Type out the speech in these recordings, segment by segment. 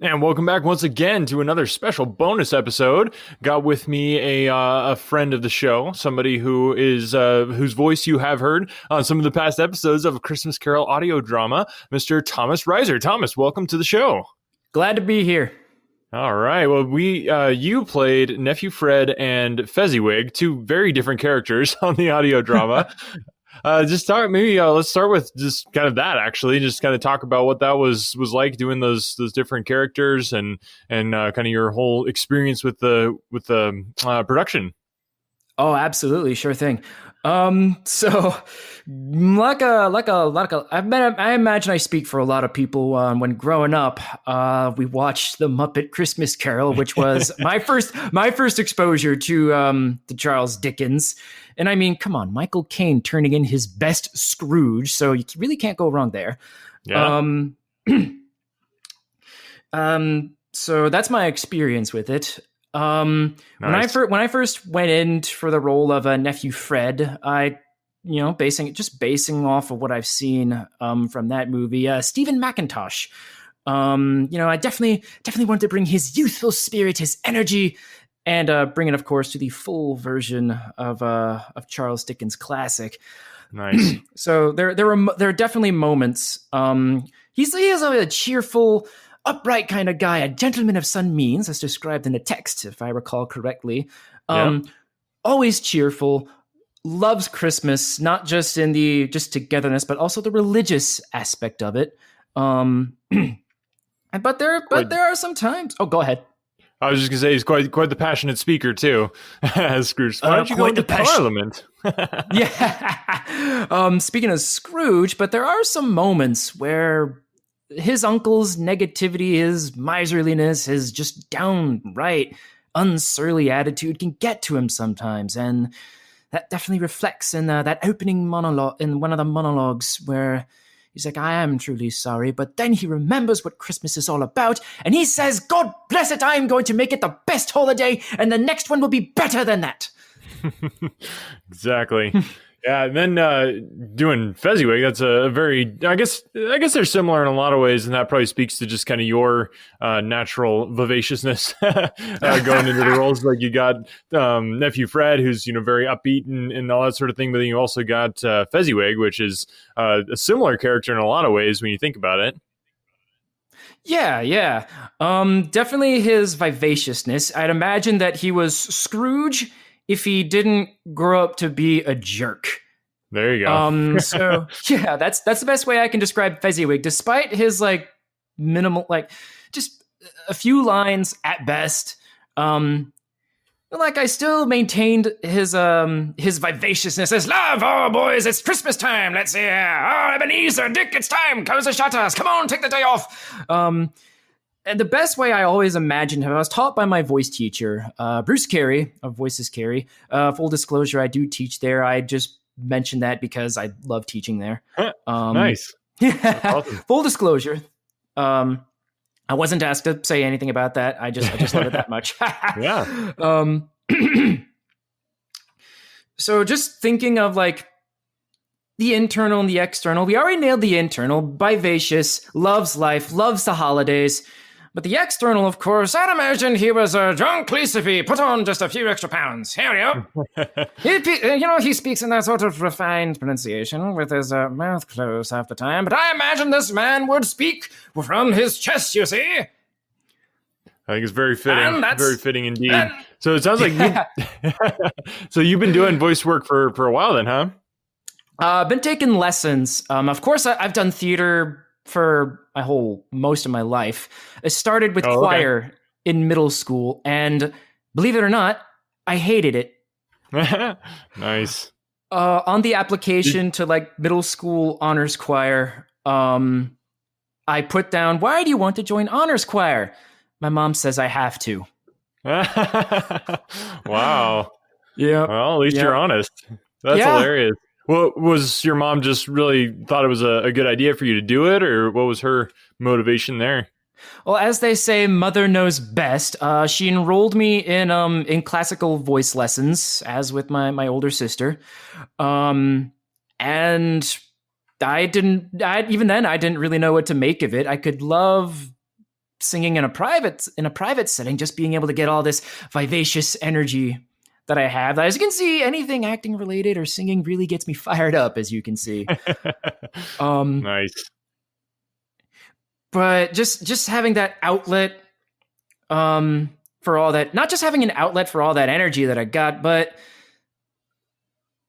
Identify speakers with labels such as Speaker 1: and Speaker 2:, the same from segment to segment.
Speaker 1: And welcome back once again to another special bonus episode. Got with me a friend of the show, somebody who is whose voice you have heard on some of the past episodes of a Christmas Carol audio drama, Mr. Tamas Reiser. Thomas, welcome to the show.
Speaker 2: Glad to be here.
Speaker 1: All right. Well, you played Nephew Fred and Fezziwig, two very different characters on the audio drama. Let's start with just kind of that, actually. Just kind of talk about what that was like doing those different characters and kind of your whole experience with the production.
Speaker 2: Oh, absolutely, sure thing. So I imagine I speak for a lot of people. When growing up, we watched the Muppet Christmas Carol, which was my first exposure to Charles Dickens. And I mean, come on, Michael Caine turning in his best Scrooge, so you really can't go wrong there.
Speaker 1: Yeah.
Speaker 2: So that's my experience with it.
Speaker 1: Nice.
Speaker 2: When I first went in for the role of Nephew Fred, I, basing off of what I've seen from that movie, Stephen McIntosh. I definitely wanted to bring his youthful spirit, his energy, and bring it, of course, to the full version of Charles Dickens' classic.
Speaker 1: Nice.
Speaker 2: So there are definitely moments. He is a cheerful, upright kind of guy, a gentleman of some means, as described in the text, if I recall correctly. Always cheerful, loves Christmas, not just in the togetherness, but also the religious aspect of it. But there are some times. Oh, go ahead.
Speaker 1: I was just gonna say he's quite the passionate speaker too. As Scrooge, why don't you go into Parliament?
Speaker 2: Yeah. Speaking of Scrooge, but there are some moments where his uncle's negativity, his miserliness, his just downright unsurly attitude can get to him sometimes, and that definitely reflects in that opening monologue, in one of the monologues where he's like, "I am truly sorry," but then he remembers what Christmas is all about, and he says, "God bless it, I am going to make it the best holiday, and the next one will be better than that."
Speaker 1: Exactly. Yeah, and then doing Fezziwig, that's a very, I guess they're similar in a lot of ways, and that probably speaks to just kind of your natural vivaciousness going into the roles. Like you got Nephew Fred, who's very upbeat and all that sort of thing, but then you also got Fezziwig, which is a similar character in a lot of ways when you think about it.
Speaker 2: Yeah. Definitely his vivaciousness. I'd imagine that he was Scrooge if he didn't grow up to be a jerk.
Speaker 1: There you go.
Speaker 2: So yeah, that's the best way I can describe Fezziwig. Despite his minimal, just a few lines at best, I still maintained his vivaciousness, his love. "Oh boys, it's Christmas time. Let's see. Oh, Ebenezer, Dick, it's time. Close the shutters. Come on, take the day off." And the best way I always imagined him, I was taught by my voice teacher, Bruce Carey of Voices Carey. Full disclosure, I do teach there. I just mentioned that because I love teaching there.
Speaker 1: Nice.
Speaker 2: Yeah.
Speaker 1: Awesome.
Speaker 2: Full disclosure. I wasn't asked to say anything about that. I just love it that much.
Speaker 1: Yeah.
Speaker 2: So just thinking of the internal and the external. We already nailed the internal. Vivacious, loves life, loves the holidays. But the external, of course, I'd imagine he was a drunk police if he put on just a few extra pounds. Here we go. He speaks in that sort of refined pronunciation with his mouth closed half the time. But I imagine this man would speak from his chest, you see.
Speaker 1: I think it's very fitting. Very fitting indeed. So it sounds like so you've been doing voice work for a while then, huh?
Speaker 2: I've been taking lessons. Of course, I've done theater for most of my life. I started with choir in middle school, and believe it or not, I hated it.
Speaker 1: Nice.
Speaker 2: On the application to middle school honors choir, I put down, "Why do you want to join honors choir?" My mom says I have to.
Speaker 1: Wow.
Speaker 2: Yeah.
Speaker 1: Well, at least you're honest. That's hilarious. Well, was your mom just really thought it was a good idea for you to do it, or what was her motivation there?
Speaker 2: Well, as they say, mother knows best. She enrolled me in classical voice lessons, as with my older sister. And I didn't really know what to make of it. I could love singing in a private setting, just being able to get all this vivacious energy that I have. As you can see, anything acting related or singing really gets me fired up, as you can see.
Speaker 1: Nice.
Speaker 2: But just having that outlet for all that, not just having an outlet for all that energy that I got, but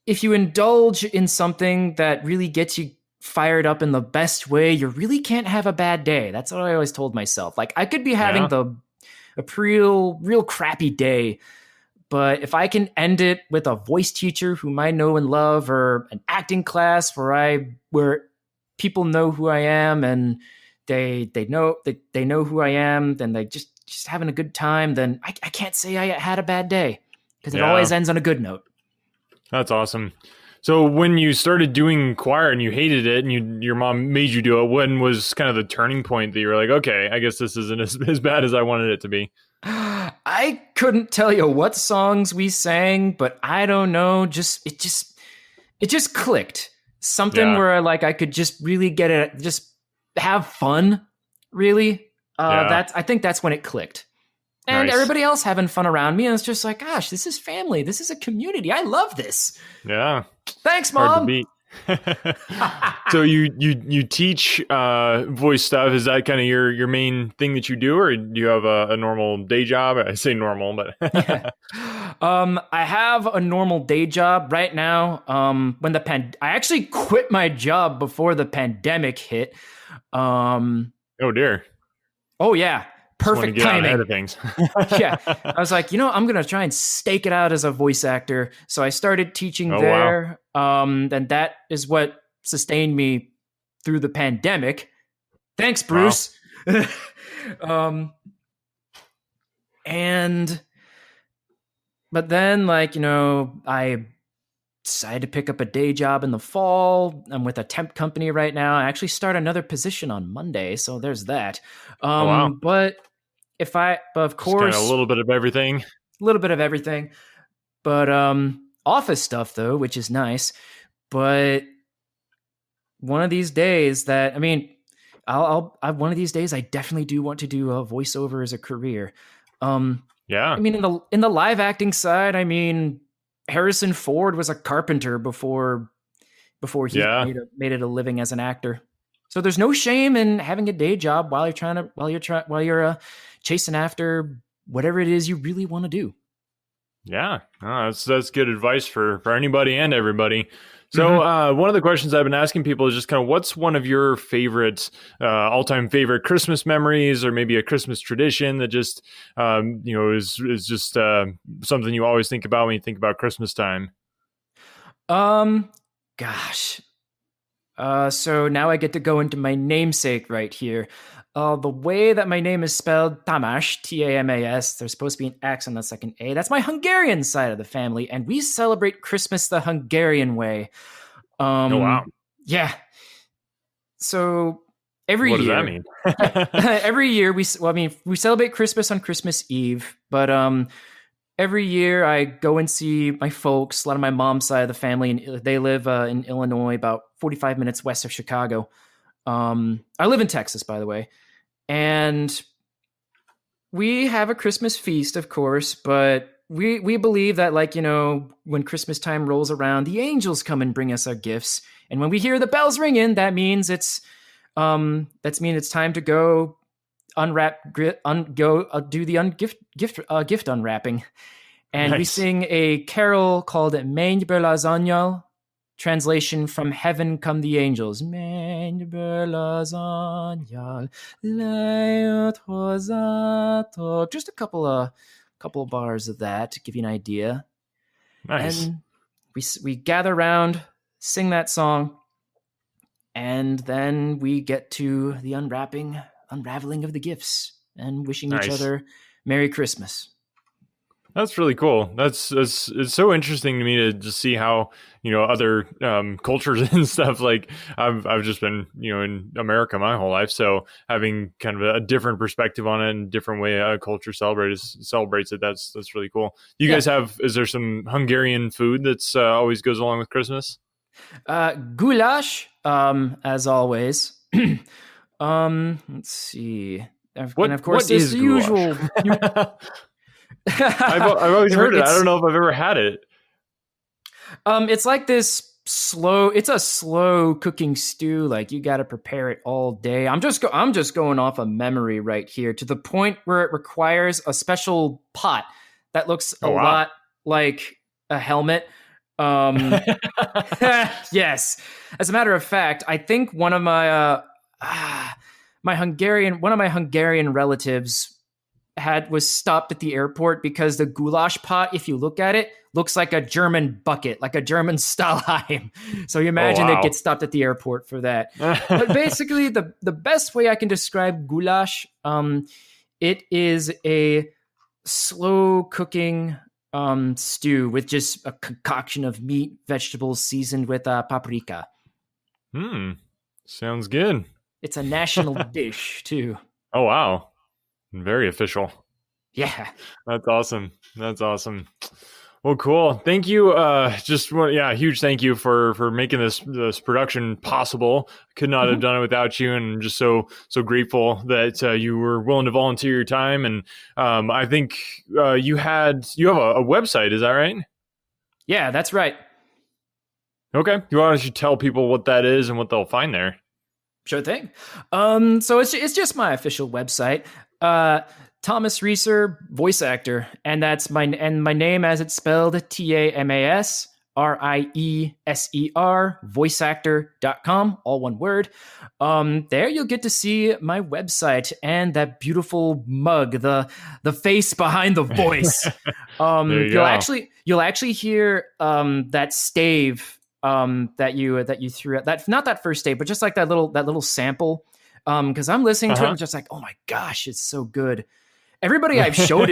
Speaker 2: if you indulge in something that really gets you fired up in the best way, you really can't have a bad day. That's what I always told myself. Like, I could be having a real crappy day, but if I can end it with a voice teacher whom I know and love, or an acting class where people know who I am and they know who I am, then they just having a good time, then I can't say I had a bad day, because it always ends on a good note.
Speaker 1: That's awesome. So when you started doing choir and you hated it and your mom made you do it, when was kind of the turning point that you were like, okay, I guess this isn't as bad as I wanted it to be?
Speaker 2: I couldn't tell you what songs we sang, but I don't know. It just clicked. Something where I could just really get it, just have fun, really. I think that's when it clicked. And everybody else having fun around me, and it's just like, gosh, this is family. This is a community. I love this.
Speaker 1: Yeah.
Speaker 2: Thanks, Mom.
Speaker 1: Hard to beat. So you teach voice stuff. Is that kind of your main thing that you do, or do you have a normal day job? I say normal, but
Speaker 2: I have a normal day job right now. I actually quit my job before the pandemic hit.
Speaker 1: Oh dear.
Speaker 2: Oh yeah. Perfect timing.
Speaker 1: Ahead of things.
Speaker 2: Yeah. I was like, I'm going to try and stake it out as a voice actor. So I started teaching there. Wow. And that is what sustained me through the pandemic. Thanks, Bruce. Wow. But then I decided to pick up a day job in the fall. I'm with a temp company right now. I actually start another position on Monday. So there's that.
Speaker 1: Wow.
Speaker 2: But of course,
Speaker 1: a little bit of everything.
Speaker 2: But office stuff though, which is nice. But one of these days one of these days I definitely do want to do a voiceover as a career.
Speaker 1: Yeah.
Speaker 2: I mean, in the live acting side, Harrison Ford was a carpenter before he made it a living as an actor. So there's no shame in having a day job while you're chasing after whatever it is you really want to do. Yeah,
Speaker 1: that's good advice for anybody and everybody. So one of the questions I've been asking people is just kind of, what's one of your favorite, all-time favorite Christmas memories, or maybe a Christmas tradition that just, is just something you always think about when you think about Christmas time?
Speaker 2: Gosh. So now I get to go into my namesake right here. The way that my name is spelled, Tamas, Tamas, there's supposed to be an X on the second A. That's my Hungarian side of the family, and we celebrate Christmas the Hungarian way.
Speaker 1: Oh, wow.
Speaker 2: Yeah. So every year...
Speaker 1: What does that mean?
Speaker 2: Every year, we celebrate Christmas on Christmas Eve, but every year I go and see my folks, a lot of my mom's side of the family, and they live in Illinois, about 45 minutes west of Chicago. I live in Texas, by the way. And we have a Christmas feast, of course, but we believe that, when Christmas time rolls around, the angels come and bring us our gifts. And when we hear the bells ringing, that means it's time to go do the gift unwrapping. And nice. We sing a carol called Mein Berlazanyal. Translation, from heaven come the angels. Just a couple of bars of that to give you an idea.
Speaker 1: Nice.
Speaker 2: And we gather around, sing that song, and then we get to the unraveling of the gifts and wishing each other Merry Christmas.
Speaker 1: That's really cool. It's so interesting to me to just see how, other cultures and stuff. Like I've just been, in America my whole life. So having kind of a different perspective on it and different way a culture celebrates it. That's really cool. You guys is there some Hungarian food that's always goes along with Christmas?
Speaker 2: Goulash, as always. Let's see. And of course,
Speaker 1: what
Speaker 2: there's
Speaker 1: is
Speaker 2: the
Speaker 1: goulash?
Speaker 2: usual.
Speaker 1: I've always heard it. I don't know if I've ever had it.
Speaker 2: It's like this it's a slow cooking stew. Like you got to prepare it all day. I'm just going off of memory right here to the point where it requires a special pot that looks a lot like a helmet. Yes. As a matter of fact, I think one of my Hungarian relatives was stopped at the airport because the goulash pot, if you look at it, looks like a German bucket, like a German Stalheim. So you imagine they get stopped at the airport for that. But basically, the best way I can describe goulash, it is a slow cooking stew with just a concoction of meat, vegetables seasoned with paprika.
Speaker 1: Sounds good.
Speaker 2: It's a national dish too.
Speaker 1: Oh wow. Very official.
Speaker 2: Yeah.
Speaker 1: That's awesome. Well, cool. Thank you. Huge thank you for making this production possible. Could not have done it without you, and I'm just so grateful that you were willing to volunteer your time. And I think you have a website. Is that right?
Speaker 2: Yeah, that's right.
Speaker 1: Okay. You want to tell people what that is and what they'll find there?
Speaker 2: Sure thing. So it's just my official website. Tamas Reiser, voice actor, and that's my name as it's spelled, TAMAS RIESER, voiceactor.com, all one word. There you'll get to see my website and that beautiful mug, the face behind the voice. You'll actually hear that stave that you threw at that, not that first stave, but just like that little sample. Because I'm listening to it and just like, oh my gosh, it's so good. Everybody I've showed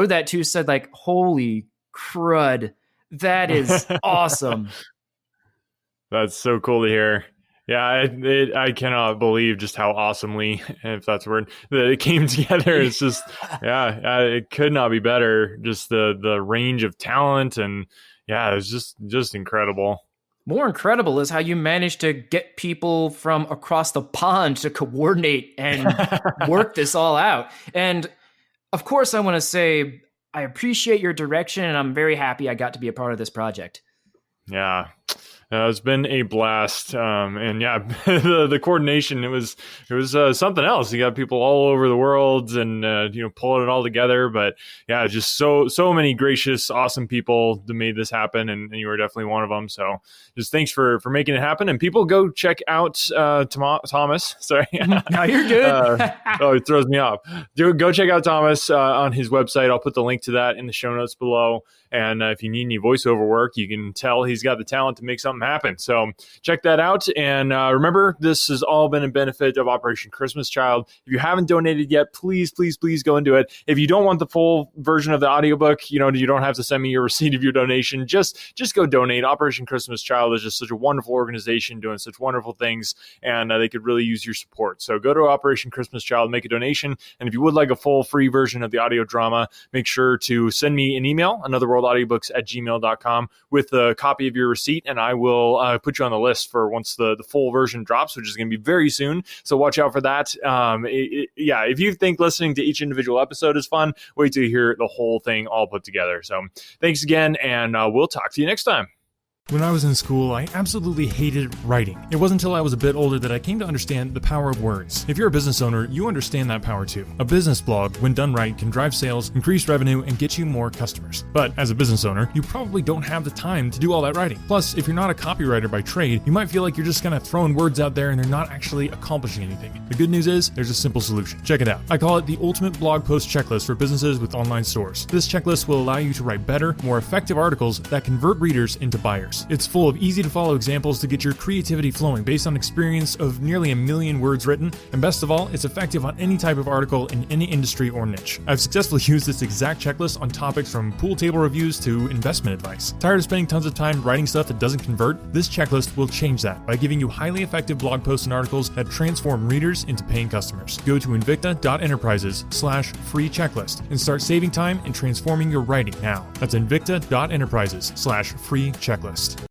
Speaker 2: that to said like, holy crud, that is awesome.
Speaker 1: That's so cool to hear. Yeah, I cannot believe just how awesomely, if that's a word, that it came together. It's just, it could not be better. Just the range of talent, and yeah, it's just incredible.
Speaker 2: More incredible is how you managed to get people from across the pond to coordinate and work this all out. And of course, I want to say I appreciate your direction, and I'm very happy I got to be a part of this project.
Speaker 1: Yeah. It's been a blast, and yeah, the coordination, it was something else. You got people all over the world, and pulling it all together. But yeah, just so many gracious, awesome people that made this happen, and you were definitely one of them. So just thanks for making it happen. And people go check out Tamas. Sorry,
Speaker 2: no, you're good.
Speaker 1: It throws me off. Go check out Tamas on his website. I'll put the link to that in the show notes below. And if you need any voiceover work, you can tell he's got the talent to make something happen. So check that out. And remember, this has all been in benefit of Operation Christmas Child. If you haven't donated yet, please go and do it. If you don't want the full version of the audiobook, you don't have to send me your receipt of your donation. Just go donate. Operation Christmas Child is just such a wonderful organization doing such wonderful things, and they could really use your support. So go to Operation Christmas Child, make a donation. And if you would like a full free version of the audio drama, make sure to send me an email, anotherworldaudiobooks@gmail.com, with a copy of your receipt, and I will put you on the list for once the full version drops, which is going to be very soon. So watch out for that. If you think listening to each individual episode is fun, wait till you hear the whole thing all put together. So thanks again, and we'll talk to you next time.
Speaker 3: When I was in school, I absolutely hated writing. It wasn't until I was a bit older that I came to understand the power of words. If you're a business owner, you understand that power too. A business blog, when done right, can drive sales, increase revenue, and get you more customers. But as a business owner, you probably don't have the time to do all that writing. Plus, if you're not a copywriter by trade, you might feel like you're just kind of throwing words out there and they're not actually accomplishing anything. The good news is, there's a simple solution. Check it out. I call it the Ultimate Blog Post Checklist for businesses with online stores. This checklist will allow you to write better, more effective articles that convert readers into buyers. It's full of easy to follow examples to get your creativity flowing based on experience of nearly 1 million words written, and best of all, it's effective on any type of article in any industry or niche. I've successfully used this exact checklist on topics from pool table reviews to investment advice. Tired of spending tons of time writing stuff that doesn't convert? This checklist will change that by giving you highly effective blog posts and articles that transform readers into paying customers. Go to invicta.enterprises/free checklist and start saving time and transforming your writing now. That's invicta.enterprises/free checklist.